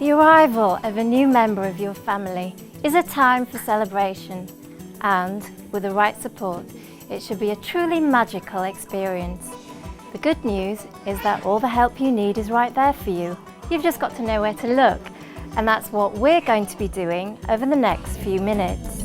The arrival of a new member of your family is a time for celebration, and with the right support, it should be a truly magical experience. The good news is that all the help you need is right there for you. You've just got to know where to look, and that's what we're going to be doing over the next few minutes.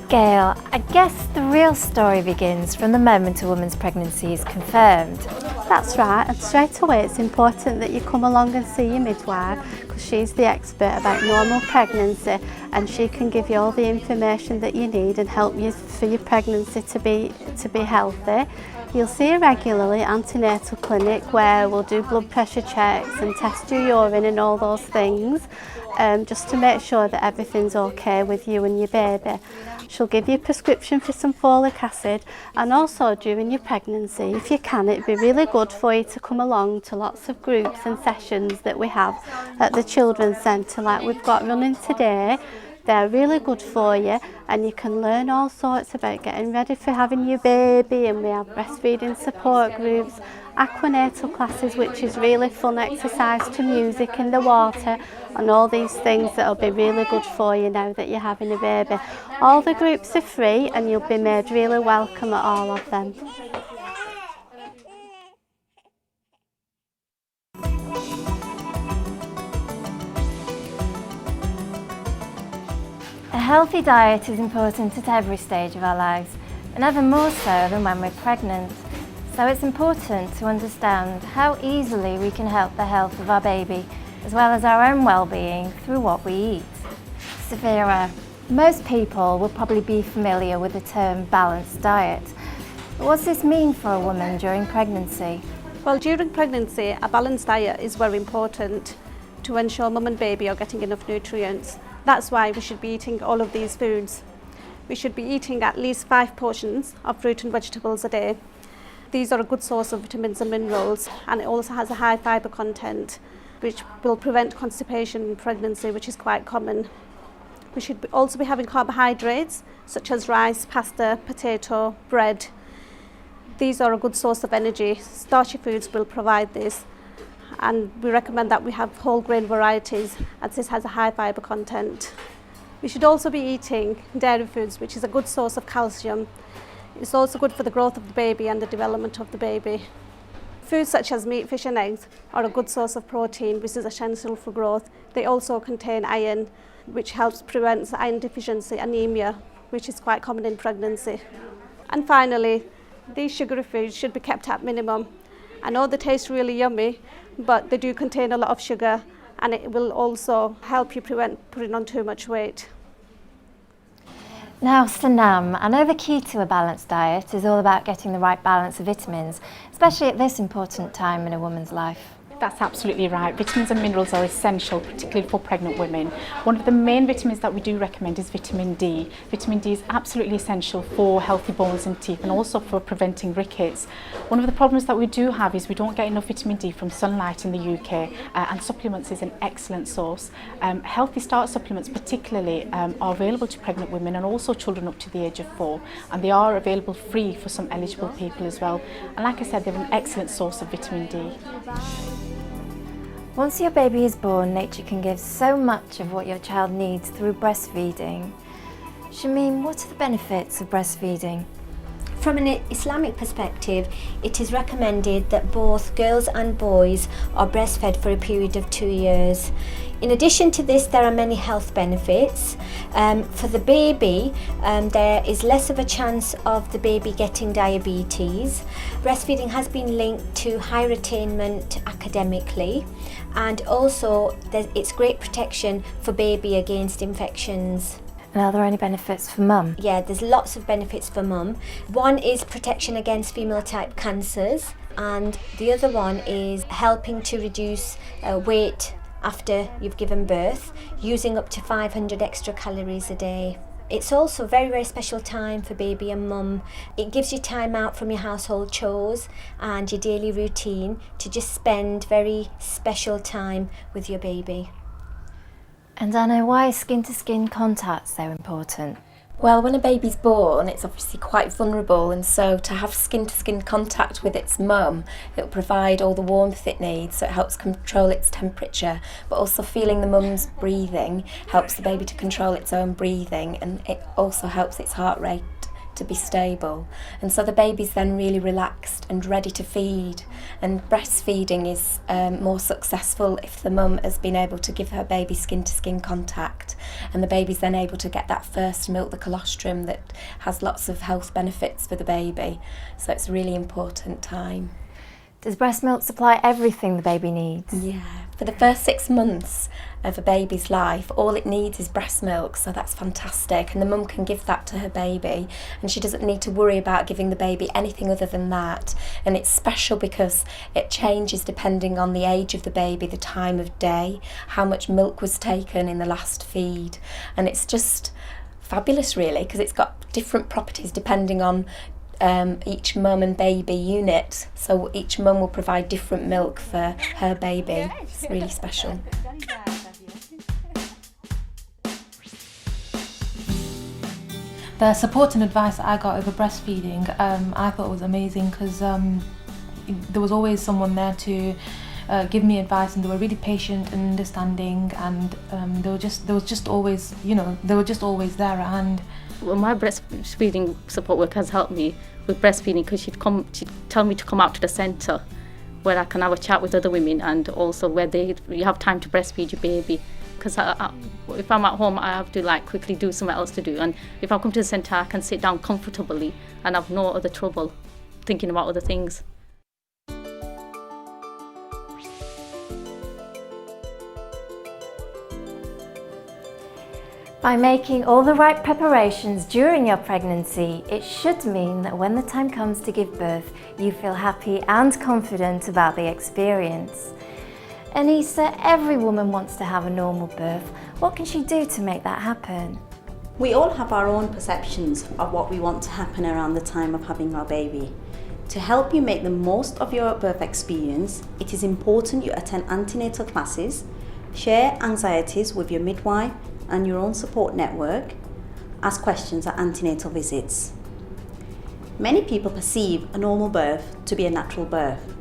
Gail, I guess the real story begins from the moment a woman's pregnancy is confirmed. That's right, and straight away it's important that you come along and see your midwife, because she's the expert about normal pregnancy and she can give you all the information that you need and help you for your pregnancy to be healthy. You'll see her regularly at antenatal clinic where we'll do blood pressure checks and test your urine and all those things, just to make sure that everything's okay with you and your baby. She'll give you a prescription for some folic acid, and also during your pregnancy, if you can, it'd be really good for you to come along to lots of groups and sessions that we have at the Children's Centre like we've got running today. They're really good for you, and you can learn all sorts about getting ready for having your baby, and we have breastfeeding support groups, aquanatal classes, which is really fun exercise to music in the water, and all these things that will be really good for you now that you're having a baby. All the groups are free and you'll be made really welcome at all of them. A healthy diet is important at every stage of our lives, and ever more so than when we're pregnant. So it's important to understand how easily we can help the health of our baby, as well as our own well-being through what we eat. Severa, most people will probably be familiar with the term balanced diet. But what's this mean for a woman during pregnancy? Well, during pregnancy, a balanced diet is very important to ensure mum and baby are getting enough nutrients. That's why we should be eating all of these foods. We should be eating at least 5 portions of fruit and vegetables a day. These are a good source of vitamins and minerals, and it also has a high fibre content, which will prevent constipation in pregnancy, which is quite common. We should also be having carbohydrates such as rice, pasta, potato, bread. These are a good source of energy. Starchy foods will provide this, and we recommend that we have whole grain varieties as this has a high fibre content. We should also be eating dairy foods, which is a good source of calcium. It's also good for the growth of the baby and the development of the baby. Foods such as meat, fish and eggs are a good source of protein, which is essential for growth. They also contain iron, which helps prevent iron deficiency, anemia, which is quite common in pregnancy. And finally, these sugary foods should be kept at minimum. I know they taste really yummy, but they do contain a lot of sugar, and it will also help you prevent putting on too much weight. Now, Sanam, I know the key to a balanced diet is all about getting the right balance of vitamins, especially at this important time in a woman's life. That's absolutely right. Vitamins and minerals are essential, particularly for pregnant women. One of the main vitamins that we do recommend is vitamin D. Vitamin D is absolutely essential for healthy bones and teeth, and also for preventing rickets. One of the problems that we do have is we don't get enough vitamin D from sunlight in the UK, and supplements is an excellent source. Healthy Start supplements particularly are available to pregnant women and also children up to the age of 4, and they are available free for some eligible people as well. And like I said, they're an excellent source of vitamin D. Once your baby is born, nature can give so much of what your child needs through breastfeeding. Shamim, what are the benefits of breastfeeding? From an Islamic perspective, it is recommended that both girls and boys are breastfed for a period of 2 years. In addition to this, there are many health benefits. For the baby, there is less of a chance of the baby getting diabetes. Breastfeeding has been linked to higher attainment academically, and also it's great protection for baby against infections. And are there any benefits for mum? Yeah, there's lots of benefits for mum. One is protection against female type cancers, and the other one is helping to reduce weight after you've given birth, using up to 500 extra calories a day. It's also a very, very special time for baby and mum. It gives you time out from your household chores and your daily routine to just spend very special time with your baby. And Anna, why is skin-to-skin contact so important? Well, when a baby's born, it's obviously quite vulnerable, and so to have skin-to-skin contact with its mum, it'll provide all the warmth it needs, so it helps control its temperature, but also feeling the mum's breathing helps the baby to control its own breathing, and it also helps its heart rate to be stable. And so the baby's then really relaxed and ready to feed, and breastfeeding is more successful if the mum has been able to give her baby skin-to-skin contact, and the baby's then able to get that first milk, the colostrum, that has lots of health benefits for the baby. So it's a really important time. Does breast milk supply everything the baby needs? Yeah, for the first 6 months of a baby's life, all it needs is breast milk, so that's fantastic, and the mum can give that to her baby, and she doesn't need to worry about giving the baby anything other than that. And it's special because it changes depending on the age of the baby, the time of day, how much milk was taken in the last feed, and it's just fabulous really, because it's got different properties depending on each mum and baby unit, so each mum will provide different milk for her baby. It's really special. The support and advice that I got over breastfeeding, I thought was amazing, because there was always someone there to give me advice, and they were really patient and understanding, and they were just always there at hand. Well, my breastfeeding support worker has helped me with breastfeeding, because she'd tell me to come out to the centre where I can have a chat with other women, and also where you have time to breastfeed your baby. Because if I'm at home, I have to quickly do something else to do, and if I come to the centre, I can sit down comfortably and have no other trouble thinking about other things. By making all the right preparations during your pregnancy, it should mean that when the time comes to give birth, you feel happy and confident about the experience. Anissa, every woman wants to have a normal birth. What can she do to make that happen? We all have our own perceptions of what we want to happen around the time of having our baby. To help you make the most of your birth experience, it is important you attend antenatal classes, share anxieties with your midwife and your own support network, ask questions at antenatal visits. Many people perceive a normal birth to be a natural birth.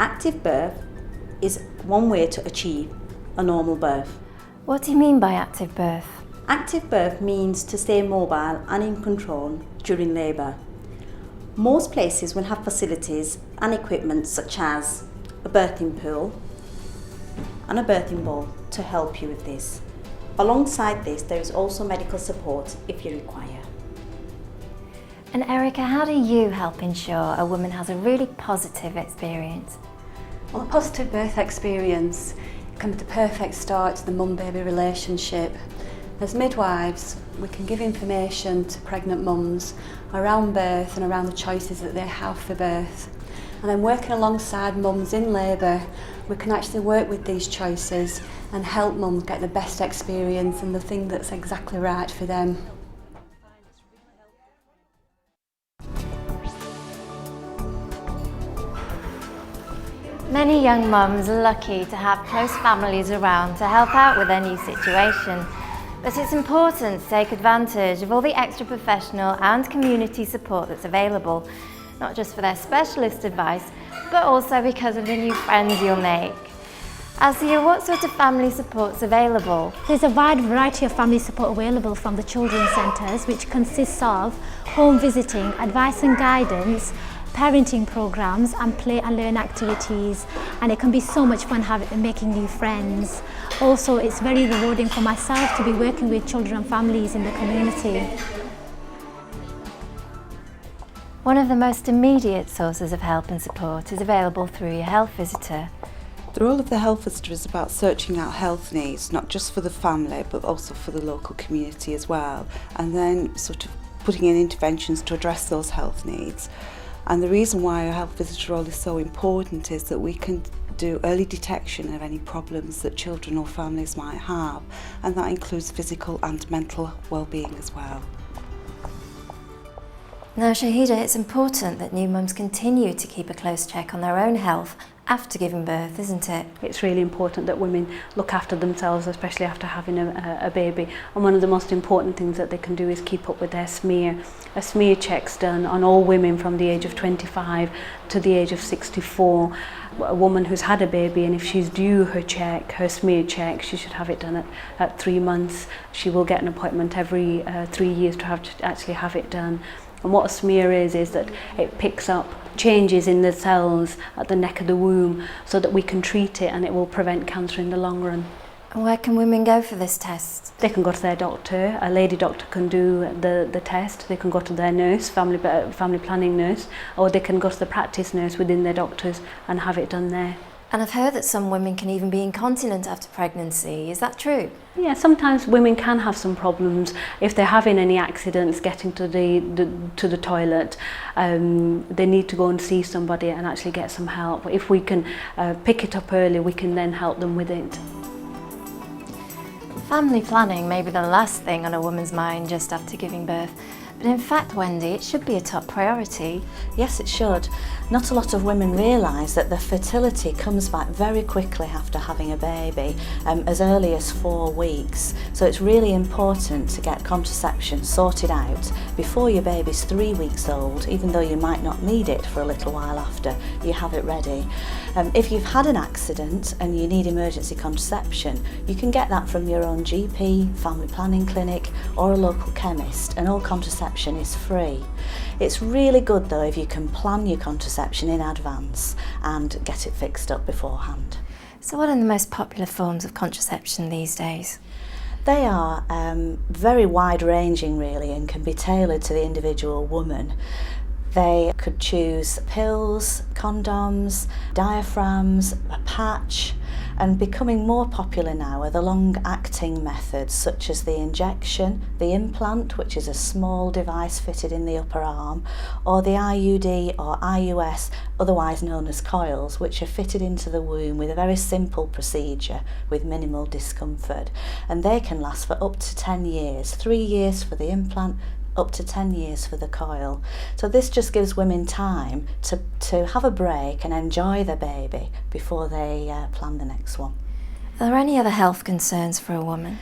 Active birth is one way to achieve a normal birth. What do you mean by active birth? Active birth means to stay mobile and in control during labour. Most places will have facilities and equipment such as a birthing pool and a birthing ball to help you with this. Alongside this, there is also medical support if you require. And Erica, how do you help ensure a woman has a really positive experience? Well, a positive birth experience can be the perfect start to the mum-baby relationship. As midwives, we can give information to pregnant mums around birth and around the choices that they have for birth. And then working alongside mums in labour, we can actually work with these choices and help mums get the best experience and the thing that's exactly right for them. Many young mums are lucky to have close families around to help out with their new situation. But it's important to take advantage of all the extra professional and community support that's available, not just for their specialist advice, but also because of the new friends you'll make. Asia, what sort of family support's available? There's a wide variety of family support available from the children's centres, which consists of home visiting, advice and guidance, parenting programs and play and learn activities, and it can be so much fun making new friends. Also, it's very rewarding for myself to be working with children and families in the community. One of the most immediate sources of help and support is available through your health visitor. The role of the health visitor is about searching out health needs, not just for the family but also for the local community as well, and then sort of putting in interventions to address those health needs. And the reason why a health visitor role is so important is that we can do early detection of any problems that children or families might have, and that includes physical and mental well-being as well. Now, Shahida, it's important that new mums continue to keep a close check on their own health after giving birth, isn't it? It's really important that women look after themselves, especially after having a baby. And one of the most important things that they can do is keep up with their smear. A smear check's done on all women from the age of 25 to the age of 64. A woman who's had a baby, and if she's due her check, her smear check, she should have it done at 3 months. She will get an appointment every 3 years to actually have it done. And what a smear is that it picks up changes in the cells at the neck of the womb so that we can treat it, and it will prevent cancer in the long run. And where can women go for this test? They can go to their doctor. A lady doctor can do the test. They can go to their nurse, family planning nurse, or they can go to the practice nurse within their doctors and have it done there. And I've heard that some women can even be incontinent after pregnancy. Is that true? Yeah, sometimes women can have some problems if they're having any accidents getting to the toilet. They need to go and see somebody and actually get some help. If we can pick it up early, we can then help them with it. Family planning may be the last thing on a woman's mind just after giving birth. But in fact, Wendy, it should be a top priority. Yes, it should. Not a lot of women realise that their fertility comes back very quickly after having a baby, as early as 4 weeks. So it's really important to get contraception sorted out before your baby's 3 weeks old, even though you might not need it for a little while after, you have it ready. If you've had an accident and you need emergency contraception, you can get that from your own GP, family planning clinic, or a local chemist, and all contraception is free. It's really good though if you can plan your contraception in advance and get it fixed up beforehand. So what are the most popular forms of contraception these days? They are very wide-ranging really, and can be tailored to the individual woman. They could choose pills, condoms, diaphragms, a patch, and becoming more popular now are the long-acting methods such as the injection, the implant, which is a small device fitted in the upper arm, or the IUD or IUS, otherwise known as coils, which are fitted into the womb with a very simple procedure with minimal discomfort. And they can last for up to 10 years, 3 years for the implant, up to 10 years for the coil. So this just gives women time to have a break and enjoy their baby before they plan the next one. Are there any other health concerns for a woman?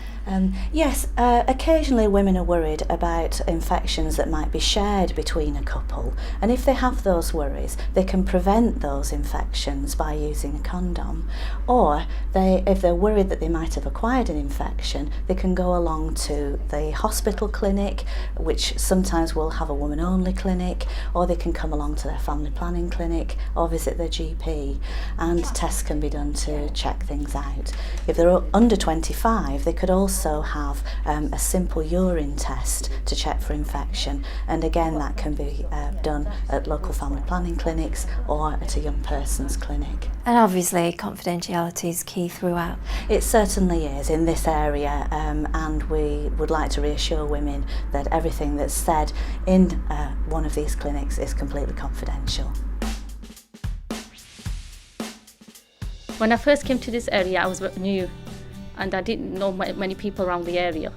Yes, occasionally women are worried about infections that might be shared between a couple, and if they have those worries, they can prevent those infections by using a condom. Or if they're worried that they might have acquired an infection, they can go along to the hospital clinic, which sometimes will have a woman-only clinic, or they can come along to their family planning clinic or visit their GP, and tests can be done to check things out. If they're under 25, they could also have a simple urine test to check for infection, and again that can be done at local family planning clinics or at a young person's clinic. And obviously confidentiality is key throughout. It certainly is in this area, and we would like to reassure women that everything that's said in one of these clinics is completely confidential. When I first came to this area, I was new and I didn't know many people around the area.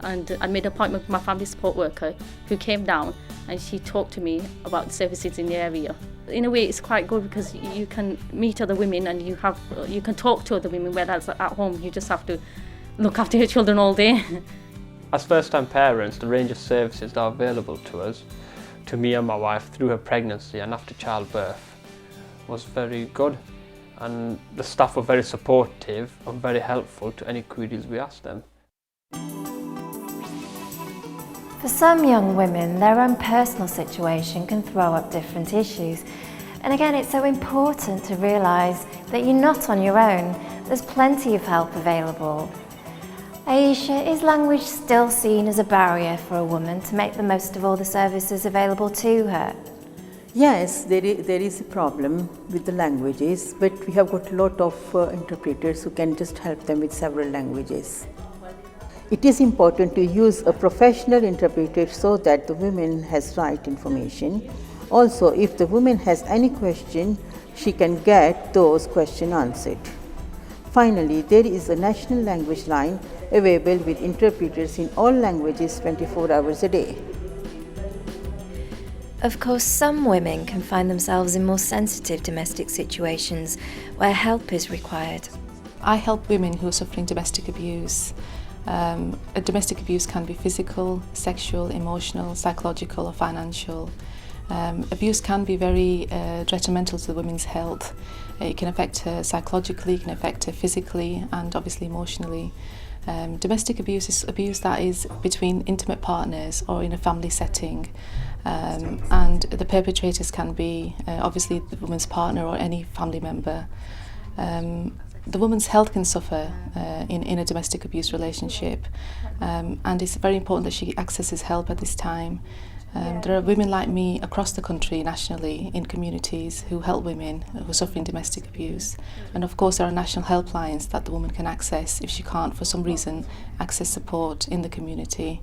And I made an appointment with my family support worker who came down, and she talked to me about the services in the area. In a way, it's quite good because you can meet other women and you can talk to other women, whereas at home you just have to look after your children all day. As first-time parents, the range of services that are available to us, to me and my wife through her pregnancy and after childbirth, was very good. And the staff were very supportive and very helpful to any queries we asked them. For some young women, their own personal situation can throw up different issues. And again, it's so important to realise that you're not on your own. There's plenty of help available. Aisha, is language still seen as a barrier for a woman to make the most of all the services available to her? Yes, there is a problem with the languages, but we have got a lot of interpreters who can just help them with several languages. It is important to use a professional interpreter so that the woman has right information. Also, if the woman has any question, she can get those questions answered. Finally, there is a national language line available with interpreters in all languages 24 hours a day. Of course, some women can find themselves in more sensitive domestic situations where help is required. I help women who are suffering domestic abuse. Domestic abuse can be physical, sexual, emotional, psychological or financial. Abuse can be very detrimental to the woman's health. It can affect her psychologically, it can affect her physically and obviously emotionally. Domestic abuse is abuse that is between intimate partners or in a family setting. And the perpetrators can be obviously the woman's partner or any family member. The woman's health can suffer in a domestic abuse relationship, and it's very important that she accesses help at this time. There are women like me across the country, nationally, in communities who help women who are suffering domestic abuse. And of course there are national helplines that the woman can access if she can't for some reason access support in the community.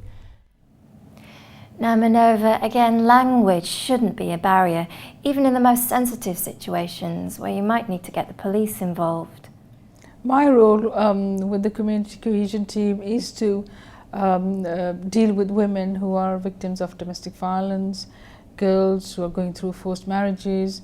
Now Minerva, again, language shouldn't be a barrier, even in the most sensitive situations where you might need to get the police involved. My role with the community cohesion team is to deal with women who are victims of domestic violence, girls who are going through forced marriages,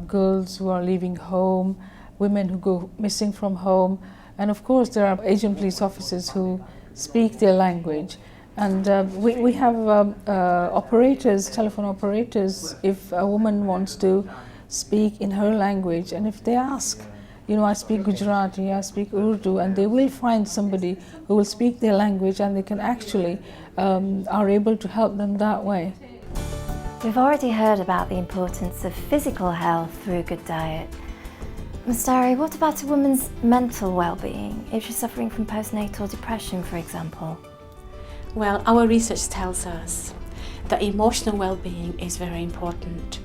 girls who are leaving home, women who go missing from home, and of course there are agent police officers who speak their language. And we have operators, telephone operators, if a woman wants to speak in her language, and if they ask, you know, I speak Gujarati, I speak Urdu, and they will find somebody who will speak their language and they can actually are able to help them that way. We've already heard about the importance of physical health through a good diet. Mustari, what about a woman's mental well-being if she's suffering from postnatal depression, for example? Well, our research tells us that emotional well-being is very important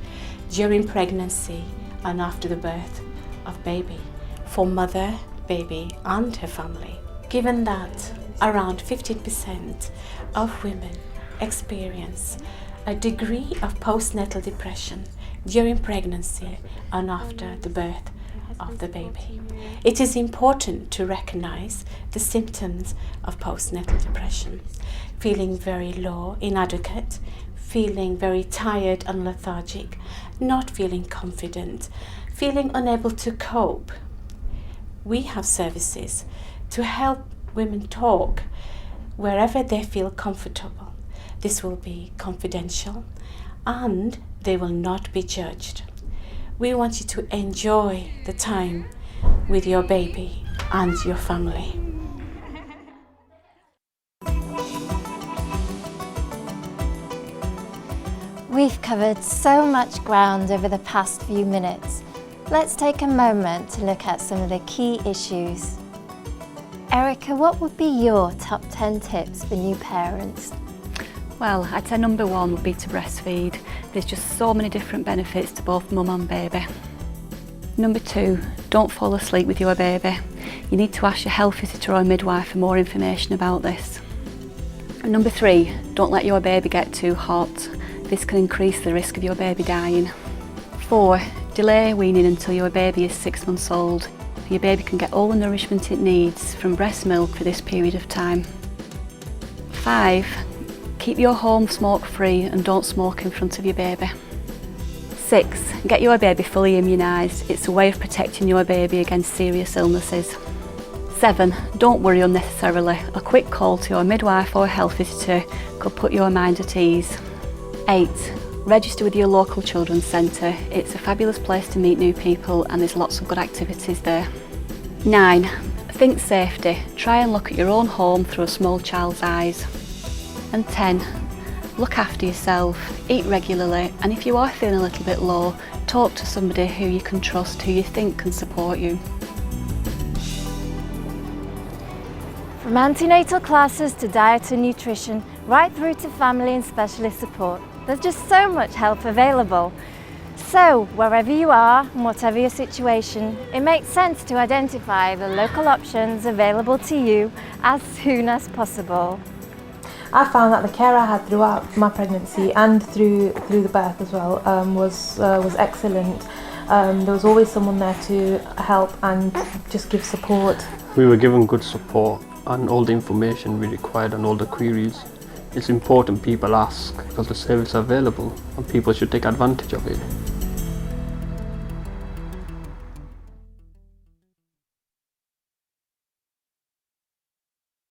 during pregnancy and after the birth of baby, for mother, baby and her family. Given that around 15% of women experience a degree of postnatal depression during pregnancy and after the birth of the baby, it is important to recognize the symptoms of postnatal depression. Feeling very low, inadequate, feeling very tired and lethargic, not feeling confident, feeling unable to cope. We have services to help women talk wherever they feel comfortable. This will be confidential and they will not be judged. We want you to enjoy the time with your baby and your family. We've covered so much ground over the past few minutes. Let's take a moment to look at some of the key issues. Erica, what would be your top 10 tips for new parents? Well, I'd say number one would be to breastfeed. There's just so many different benefits to both mum and baby. Number two, don't fall asleep with your baby. You need to ask your health visitor or midwife for more information about this. And number three, don't let your baby get too hot. This can increase the risk of your baby dying. 4, delay weaning until your baby is 6 months old. Your baby can get all the nourishment it needs from breast milk for this period of time. 5, keep your home smoke-free and don't smoke in front of your baby. 6, get your baby fully immunised. It's a way of protecting your baby against serious illnesses. 7, don't worry unnecessarily. A quick call to your midwife or health visitor could put your mind at ease. 8, register with your local children's centre. It's a fabulous place to meet new people and there's lots of good activities there. 9, think safety. Try and look at your own home through a small child's eyes. And 10, look after yourself, eat regularly, and if you are feeling a little bit low, talk to somebody who you can trust, who you think can support you. From antenatal classes to diet and nutrition, right through to family and specialist support, there's just so much help available. So, wherever you are and whatever your situation, it makes sense to identify the local options available to you as soon as possible. I found that the care I had throughout my pregnancy and through the birth as well was excellent. There was always someone there to help and just give support. We were given good support and all the information we required and all the queries it's important people ask because the service is available and people should take advantage of it.